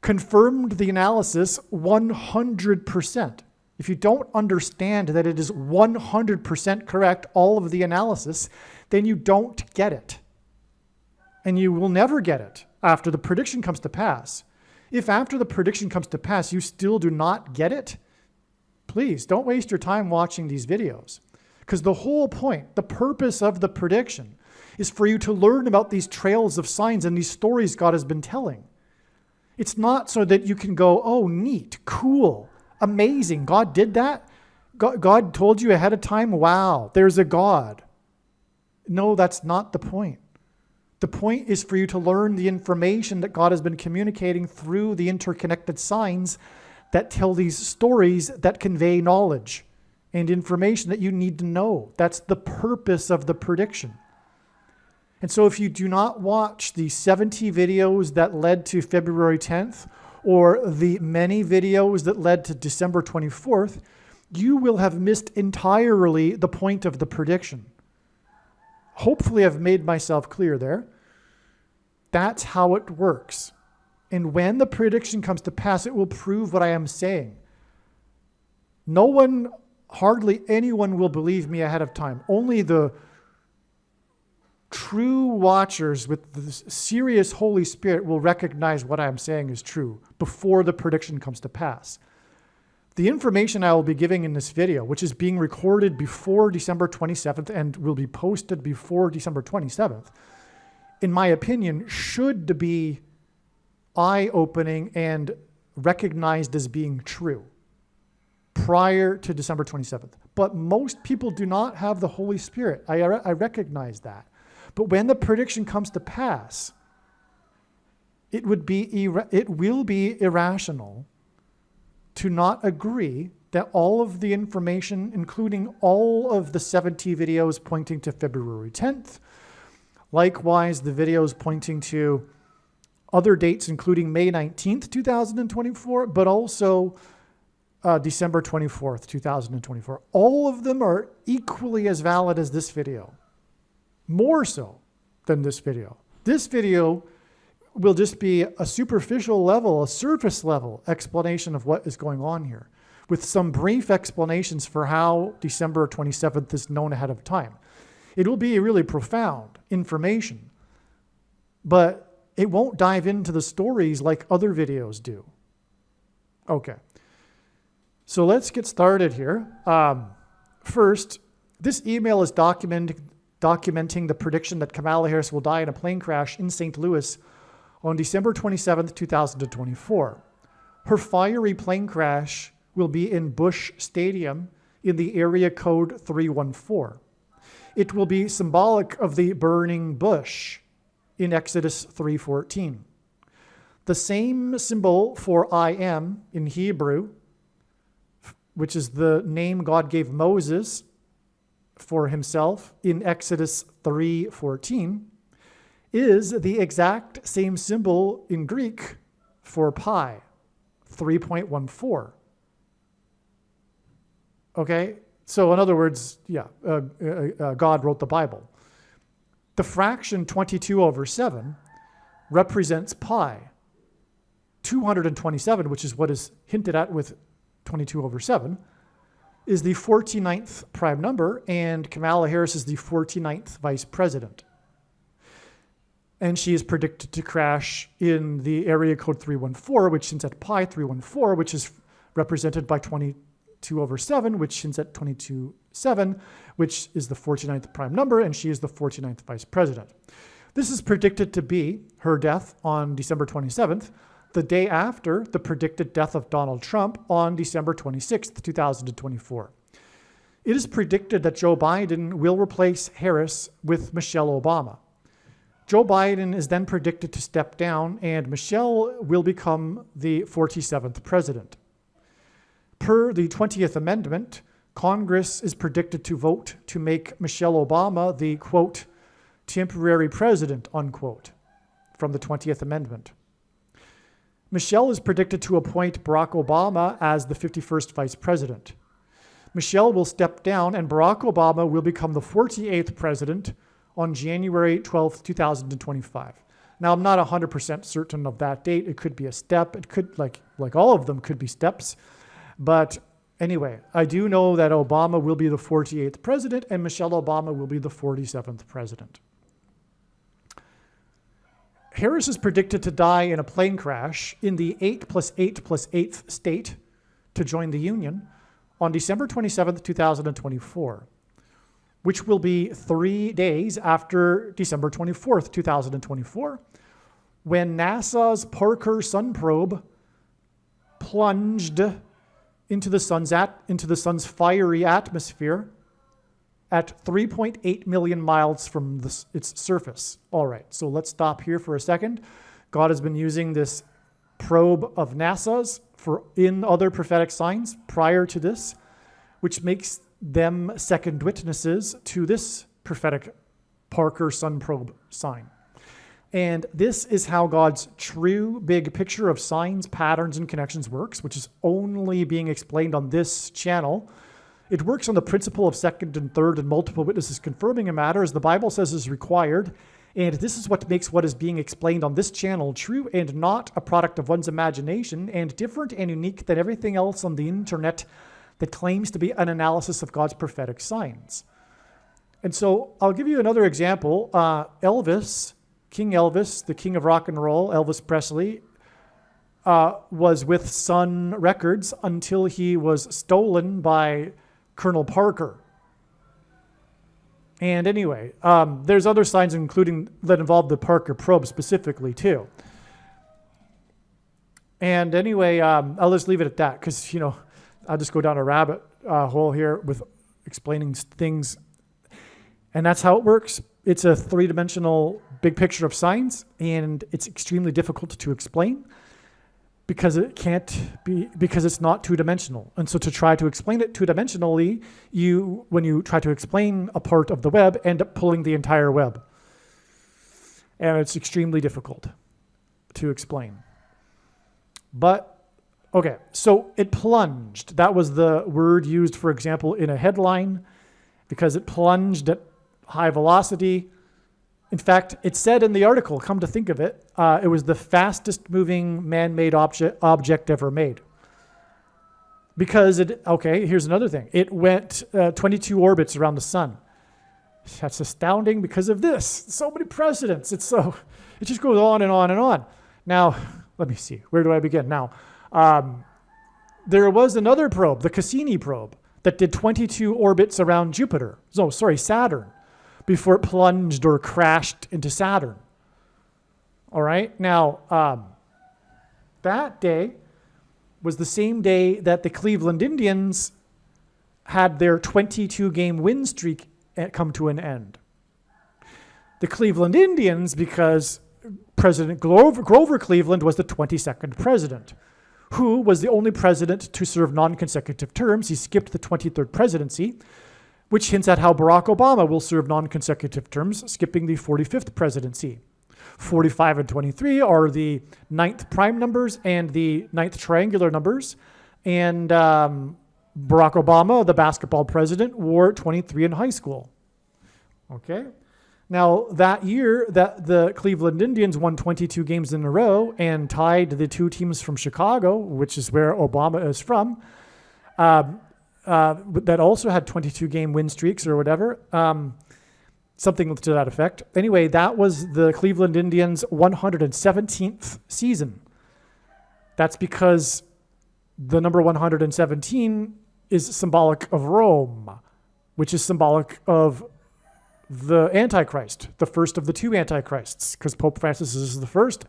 confirmed the analysis 100%. If you don't understand that it is 100% correct, all of the analysis, then you don't get it. And you will never get it after the prediction comes to pass. If after the prediction comes to pass, you still do not get it, please don't waste your time watching these videos. Because the whole point, the purpose of the prediction is for you to learn about these trails of signs and these stories God has been telling. It's not so that you can go, oh, neat, cool, amazing. God did that? God told you ahead of time, wow, there's a God. No, that's not the point. The point is for you to learn the information that God has been communicating through the interconnected signs that tell these stories that convey knowledge and information that you need to know. That's the purpose of the prediction. And so if you do not watch the 70 videos that led to February 10th, or the many videos that led to December 24th, you will have missed entirely the point of the prediction. Hopefully I've made myself clear there. That's how it works. And when the prediction comes to pass, it will prove what I am saying. Hardly anyone will believe me ahead of time. Only the true watchers with the serious Holy Spirit will recognize what I am saying is true before the prediction comes to pass. The information I will be giving in this video, which is being recorded before December 27th and will be posted before December 27th, in my opinion, should be eye-opening and recognized as being true prior to December 27th. But most people do not have the Holy Spirit. I recognize that. But when the prediction comes to pass, it will be irrational to not agree that all of the information, including all of the 70 videos pointing to February 10th, likewise the videos pointing to other dates, including May 19th, 2024, but also December 24th, 2024. All of them are equally as valid as this video. More so than this video. This video will just be a superficial level, a surface level explanation of what is going on here, with some brief explanations for how December 27th is known ahead of time. It will be really profound information, but it won't dive into the stories like other videos do. Okay, so let's get started here. First, this email is documenting the prediction that Kamala Harris will die in a plane crash in St. Louis on December 27th, 2024. Her fiery plane crash will be in Busch Stadium in the area code 314. It will be symbolic of the burning bush in Exodus 3:14. The same symbol for I am in Hebrew, which is the name God gave Moses for himself in Exodus 3:14, is the exact same symbol in Greek for pi, 3.14. Okay, so in other words, God wrote the Bible. The fraction 22/7 represents pi. 227, which is what is hinted at with 22/7, is the 49th prime number, and Kamala Harris is the 49th vice president. And she is predicted to crash in the area code 314, which hints at pi 314, which is represented by 22/7, which hints at 22/7, which is the 49th prime number, and she is the 49th vice president. This is predicted to be her death on December 27th, the day after the predicted death of Donald Trump on December 26th, 2024. It is predicted that Joe Biden will replace Harris with Michelle Obama. Joe Biden is then predicted to step down, and Michelle will become the 47th president. Per the 20th Amendment, Congress is predicted to vote to make Michelle Obama the, quote, temporary president, unquote, from the 20th Amendment. Michelle is predicted to appoint Barack Obama as the 51st vice president. Michelle will step down, and Barack Obama will become the 48th president on January 12th, 2025. Now, I'm not 100% certain of that date. It could be a step. It could, like all of them, could be steps. But anyway, I do know that Obama will be the 48th president, and Michelle Obama will be the 47th president. Harris is predicted to die in a plane crash in the 8+8+8th state to join the Union on December 27th, 2024, which will be 3 days after December 24th, 2024, when NASA's Parker Sun probe plunged into the sun's fiery atmosphere at 3.8 million miles from its surface. All right, so let's stop here for a second. God has been using this probe of NASA's in other prophetic signs prior to this, which makes them second witnesses to this prophetic Parker Sun Probe sign. And this is how God's true big picture of signs, patterns, and connections works, which is only being explained on this channel. It works on the principle of second and third and multiple witnesses confirming a matter, as the Bible says is required. And this is what makes what is being explained on this channel true and not a product of one's imagination, and different and unique than everything else on the internet that claims to be an analysis of God's prophetic signs. And so I'll give you another example. Elvis, King Elvis, the king of rock and roll, Elvis Presley, was with Sun Records until he was stolen by Colonel Parker. And anyway, there's other signs including that involve the Parker probe specifically too. And anyway, I'll just leave it at that because, I'll just go down a rabbit hole here with explaining things. And that's how it works. It's a three-dimensional big picture of signs, and it's extremely difficult to explain because it's not two-dimensional. And so to try to explain it two-dimensionally, when you try to explain a part of the web, end up pulling the entire web. And it's extremely difficult to explain. But, okay, so it plunged. That was the word used, for example, in a headline, because it plunged at high velocity. In fact, it said in the article, come to think of it, it was the fastest moving man-made object ever made. Because here's another thing. It went 22 orbits around the sun. That's astounding because of this. So many precedents. It just goes on and on and on. Now, let me see. Where do I begin? Now, there was another probe, the Cassini probe, that did 22 orbits around Saturn, before it plunged or crashed into Saturn. All right. Now, that day was the same day that the Cleveland Indians had their 22-game win streak come to an end. The Cleveland Indians, because President Grover Cleveland was the 22nd president, who was the only president to serve non-consecutive terms. He skipped the 23rd presidency, which hints at how Barack Obama will serve non-consecutive terms, skipping the 45th presidency. 45 and 23 are the 9th prime numbers and the 9th triangular numbers. And Barack Obama, the basketball president, wore 23 in high school. Okay. Now, that year, that the Cleveland Indians won 22 games in a row and tied the two teams from Chicago, which is where Obama is from, that also had 22-game win streaks or whatever, something to that effect. Anyway, that was the Cleveland Indians' 117th season. That's because the number 117 is symbolic of Rome, which is symbolic of the Antichrist, the first of the two Antichrists, because Pope Francis is the first,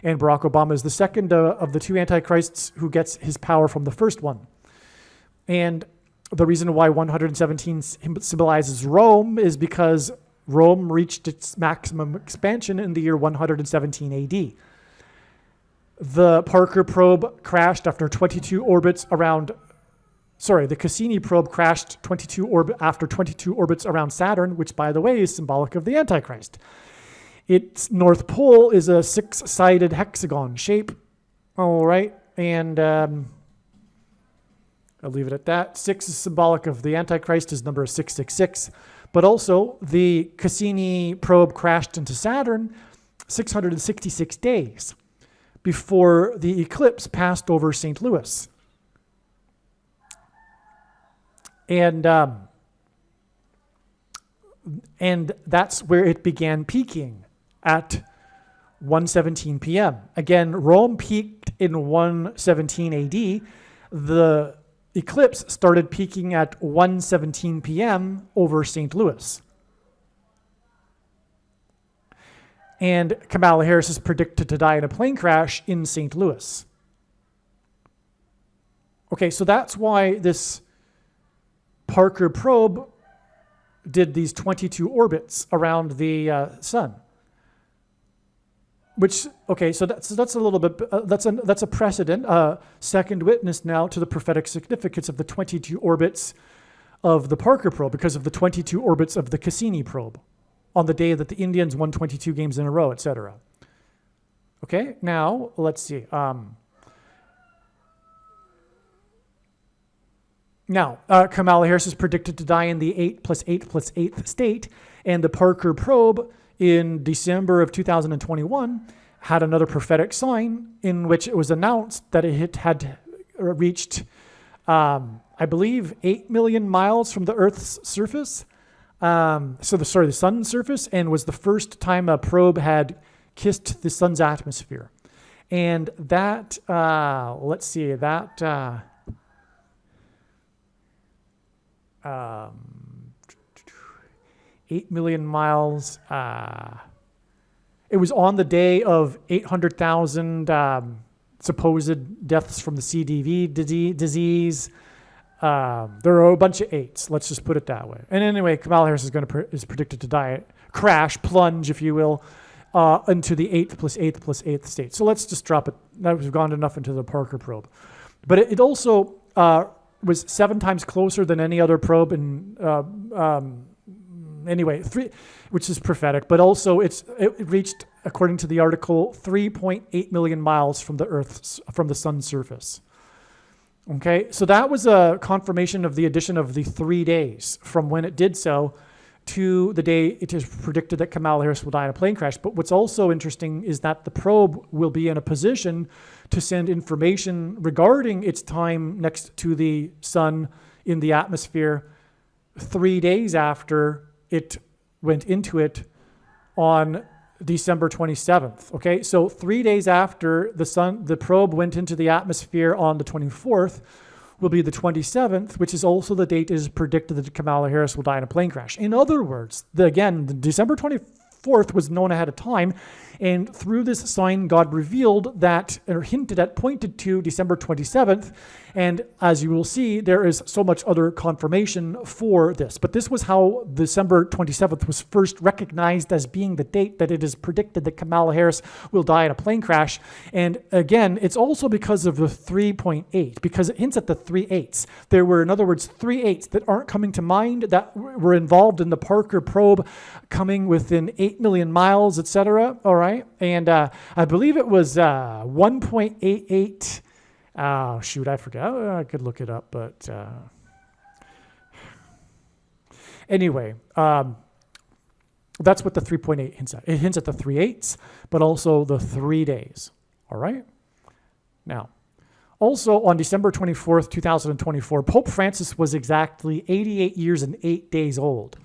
and Barack Obama is the second of the two Antichrists who gets his power from the first one. And the reason why 117 symbolizes Rome is because Rome reached its maximum expansion in the year 117 AD. The Parker probe crashed after 22 orbits around the Cassini probe crashed after 22 orbits around Saturn, which, by the way, is symbolic of the Antichrist. Its north pole is a 6-sided hexagon shape. All right, and I'll leave it at that. 6 is symbolic of the Antichrist, his number is 666. But also, the Cassini probe crashed into Saturn 666 days before the eclipse passed over St. Louis. And that's where it began peaking at 1:17 p.m. Again, Rome peaked in 117 AD. The eclipse started peaking at 1:17 p.m. over St. Louis. And Kamala Harris is predicted to die in a plane crash in St. Louis. Okay, so that's why this Parker probe did these 22 orbits around the sun. Which, okay, so that's a little bit, that's a precedent, second witness now to the prophetic significance of the 22 orbits of the Parker probe because of the 22 orbits of the Cassini probe. on the day that the Indians won 22 games in a row, etc. Okay, now let's see. Kamala Harris is predicted to die in the 8 + 8 + 8th state, and the Parker probe in December of 2021 had another prophetic sign in which it was announced that it had reached, I believe, 8 million miles from the Earth's surface. The sun's surface, and was the first time a probe had kissed the sun's atmosphere. And that, 8 million miles. It was on the day of 800,000 supposed deaths from the CDV disease. There are a bunch of eights. Let's just put it that way. And anyway, Kamala Harris is predicted to die, plunge, if you will, into the 8 + 8 + 8th state. So let's just drop it. Now we've gone enough into the Parker probe. But it also was 7 times closer than any other probe in which is prophetic, but also it reached, according to the article, 3.8 million miles from the sun's surface. Okay, so that was a confirmation of the addition of the 3 days from when it did so to the day it is predicted that Kamala Harris will die in a plane crash. But what's also interesting is that the probe will be in a position to send information regarding its time next to the sun in the atmosphere 3 days after it went into it on December 27th. Okay, so 3 days after the probe went into the atmosphere on the 24th will be the 27th, which is also the date it is predicted that Kamala Harris will die in a plane crash. In other words, the December 24th was known ahead of time, and through this sign, God revealed that, or hinted at, pointed to December 27th, and as you will see, there is so much other confirmation for this. But this was how December 27th was first recognized as being the date that it is predicted that Kamala Harris will die in a plane crash. And again, it's also because of the 3.8, because it hints at the 3 8s. There were, in other words, 3 8s that aren't coming to mind that were involved in the Parker probe coming within 8 million miles, etc. All right. And I believe it was 1.88. Shoot, I forgot. I could look it up, but anyway, that's what the 3.8 hints at. It hints at the 3 8s, but also the 3 days. All right. Now, also on December 24th, 2024, Pope Francis was exactly 88 years and 8 days old.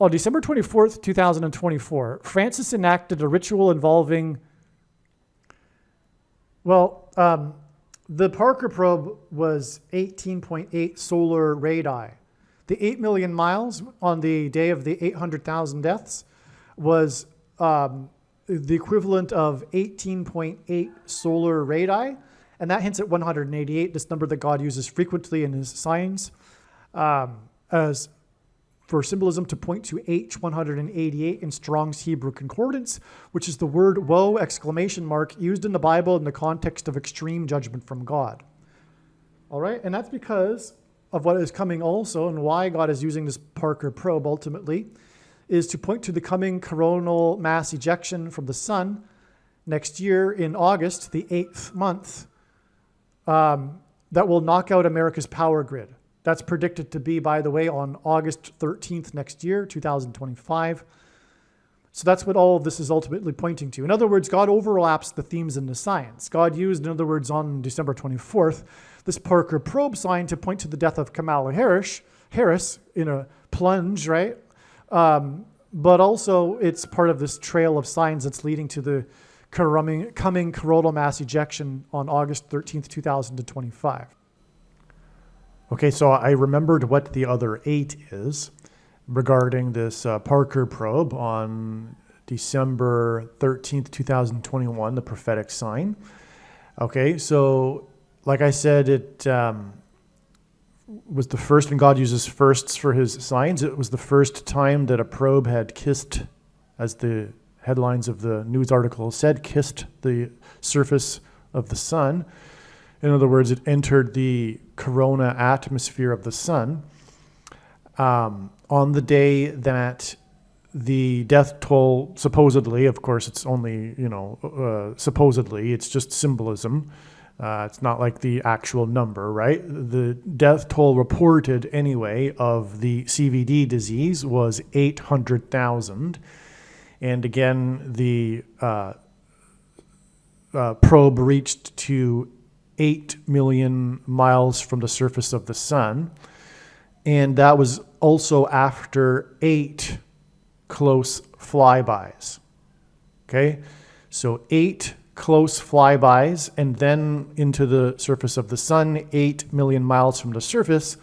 On December 24th, 2024, Francis enacted a ritual involving, the Parker probe was 18.8 solar radii. The 8 million miles on the day of the 800,000 deaths was the equivalent of 18.8 solar radii, and that hints at 188, this number that God uses frequently in his signs, as for symbolism to point to H188 in Strong's Hebrew Concordance, which is the word woe ! Used in the Bible in the context of extreme judgment from God. All right, and that's because of what is coming also, and why God is using this Parker probe ultimately, is to point to the coming coronal mass ejection from the sun next year in August, the 8th month, that will knock out America's power grid. That's predicted to be, by the way, on August 13th next year, 2025. So that's what all of this is ultimately pointing to. In other words, God overlaps the themes in the science. God used, in other words, on December 24th, this Parker probe sign to point to the death of Kamala Harris in a plunge, right? But also it's part of this trail of signs that's leading to the coming coronal mass ejection on August 13th, 2025. Okay, so I remembered what the other 8 is regarding this Parker probe on December 13th, 2021, the prophetic sign. Okay, so like I said, it was the first, and God uses firsts for his signs. It was the first time that a probe had kissed, as the headlines of the news article said, kissed the surface of the sun. In other words, it entered the corona atmosphere of the sun on the day that the death toll, supposedly, of course, it's only, supposedly, it's just symbolism. It's not like the actual number, right? The death toll reported anyway of the CVD disease was 800,000. And again, the probe reached to 8 million miles from the surface of the sun. And that was also after 8 close flybys. Okay? So 8 close flybys, and then into the surface of the sun, 8 million miles from the surface,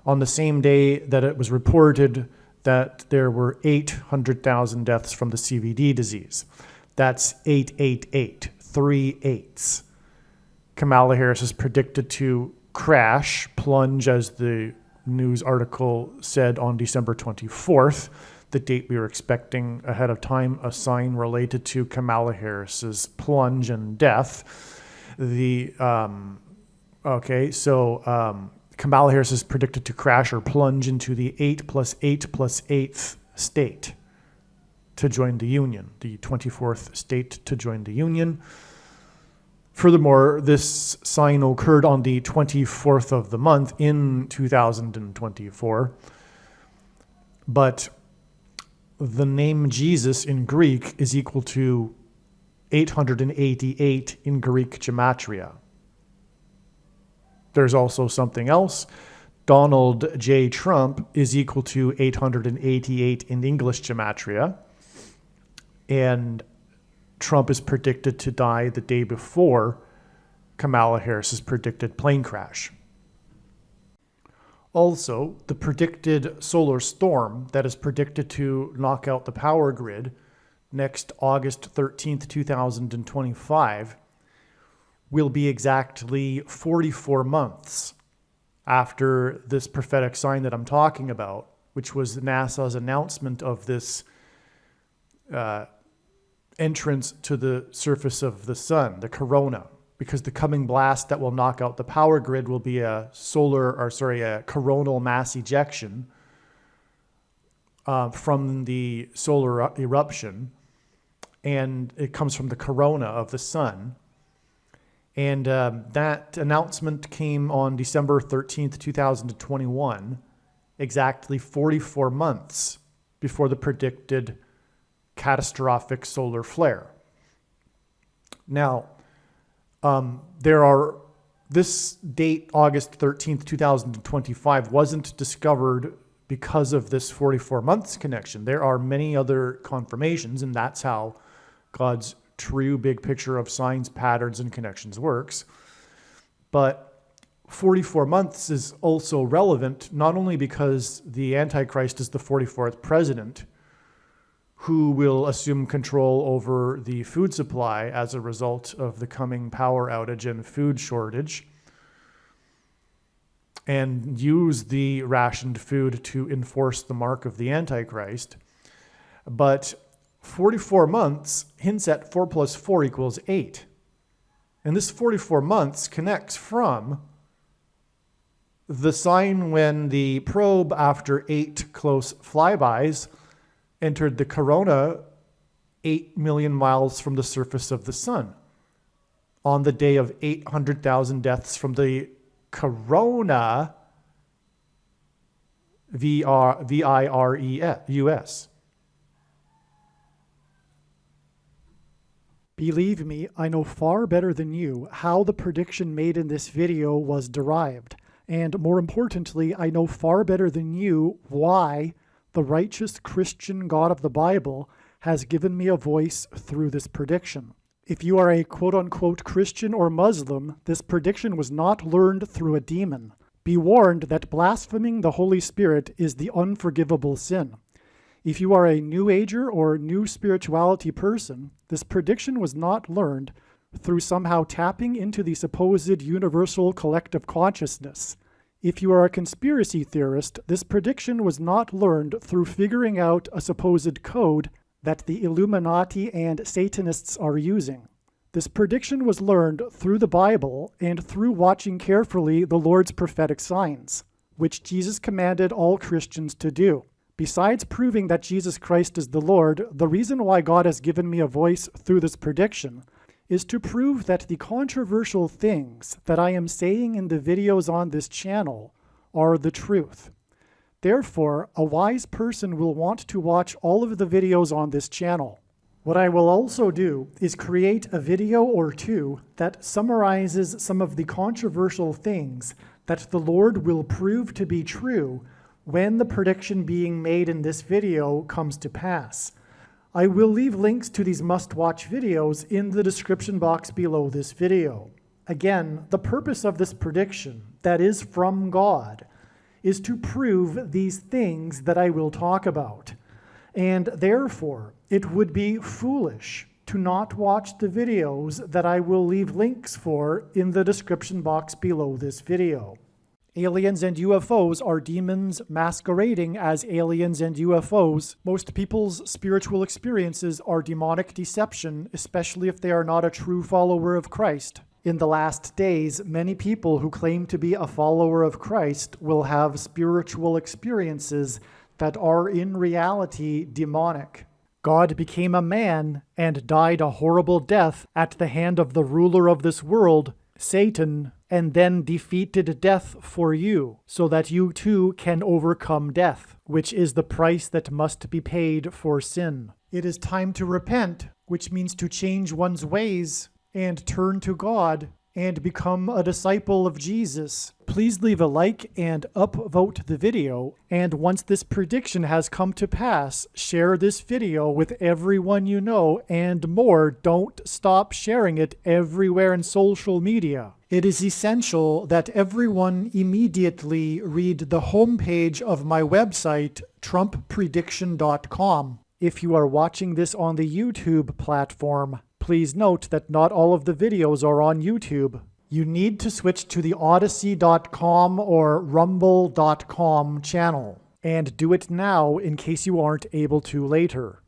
on the same day that it was reported that there were 800,000 deaths from the CVD disease. That's 888, 3 8s. Kamala Harris is predicted to crash, plunge, as the news article said, on December 24th. The date we were expecting ahead of time, a sign related to Kamala Harris's plunge and death. Kamala Harris is predicted to crash or plunge into the 8 plus 8 plus 8th state to join the Union, the 24th state to join the Union. Furthermore, this sign occurred on the 24th of the month in 2024, but the name Jesus in Greek is equal to 888 in Greek gematria. There's also something else. Donald J. Trump is equal to 888 in English gematria. And Trump is predicted to die the day before Kamala Harris's predicted plane crash. Also, the predicted solar storm that is predicted to knock out the power grid next August 13th, 2025, will be exactly 44 months after this prophetic sign that I'm talking about, which was NASA's announcement of this entrance to the surface of the sun, the corona, because the coming blast that will knock out the power grid will be a coronal mass ejection from the solar eruption, and it comes from the corona of the sun. And that announcement came on December 13th, 2021, exactly 44 months before the predicted catastrophic solar flare. Now, this date, August 13th, 2025, wasn't discovered because of this 44 months connection. There are many other confirmations, and that's how God's true big picture of signs, patterns, and connections works. But 44 months is also relevant, not only because the Antichrist is the 44th president, who will assume control over the food supply as a result of the coming power outage and food shortage, and use the rationed food to enforce the mark of the Antichrist. But 44 months hints at 4 plus 4 equals 8. And this 44 months connects from the sign when the probe, after 8 close flybys, entered the corona 8 million miles from the surface of the sun on the day of 800,000 deaths from the corona virus. Believe me, I know far better than you how the prediction made in this video was derived. And more importantly, I know far better than you why the righteous Christian God of the Bible has given me a voice through this prediction. If you are a quote-unquote Christian or Muslim, this prediction was not learned through a demon. Be warned that blaspheming the Holy Spirit is the unforgivable sin. If you are a New Ager or New Spirituality person, this prediction was not learned through somehow tapping into the supposed universal collective consciousness. If you are a conspiracy theorist, this prediction was not learned through figuring out a supposed code that the Illuminati and Satanists are using. This prediction was learned through the Bible and through watching carefully the Lord's prophetic signs, which Jesus commanded all Christians to do. Besides proving that Jesus Christ is the Lord, the reason why God has given me a voice through this prediction is to prove that the controversial things that I am saying in the videos on this channel are the truth. Therefore, a wise person will want to watch all of the videos on this channel. What I will also do is create a video or two that summarizes some of the controversial things that the Lord will prove to be true when the prediction being made in this video comes to pass. I will leave links to these must-watch videos in the description box below this video. Again, the purpose of this prediction, that is from God, is to prove these things that I will talk about. And therefore, it would be foolish to not watch the videos that I will leave links for in the description box below this video. Aliens and UFOs are demons masquerading as aliens and UFOs. Most people's spiritual experiences are demonic deception, especially if they are not a true follower of Christ. In the last days, many people who claim to be a follower of Christ will have spiritual experiences that are in reality demonic. God became a man and died a horrible death at the hand of the ruler of this world, Satan, and then defeated death for you, so that you too can overcome death, which is the price that must be paid for sin. It is time to repent, which means to change one's ways and turn to God and become a disciple of Jesus. Please leave a like and upvote the video, and once this prediction has come to pass, share this video with everyone you know, and more, don't stop sharing it everywhere in social media. It is essential that everyone immediately read the homepage of my website, TrumpPrediction.com. If you are watching this on the YouTube platform, please note that not all of the videos are on YouTube. You need to switch to the Odyssey.com or Rumble.com channel, and do it now in case you aren't able to later.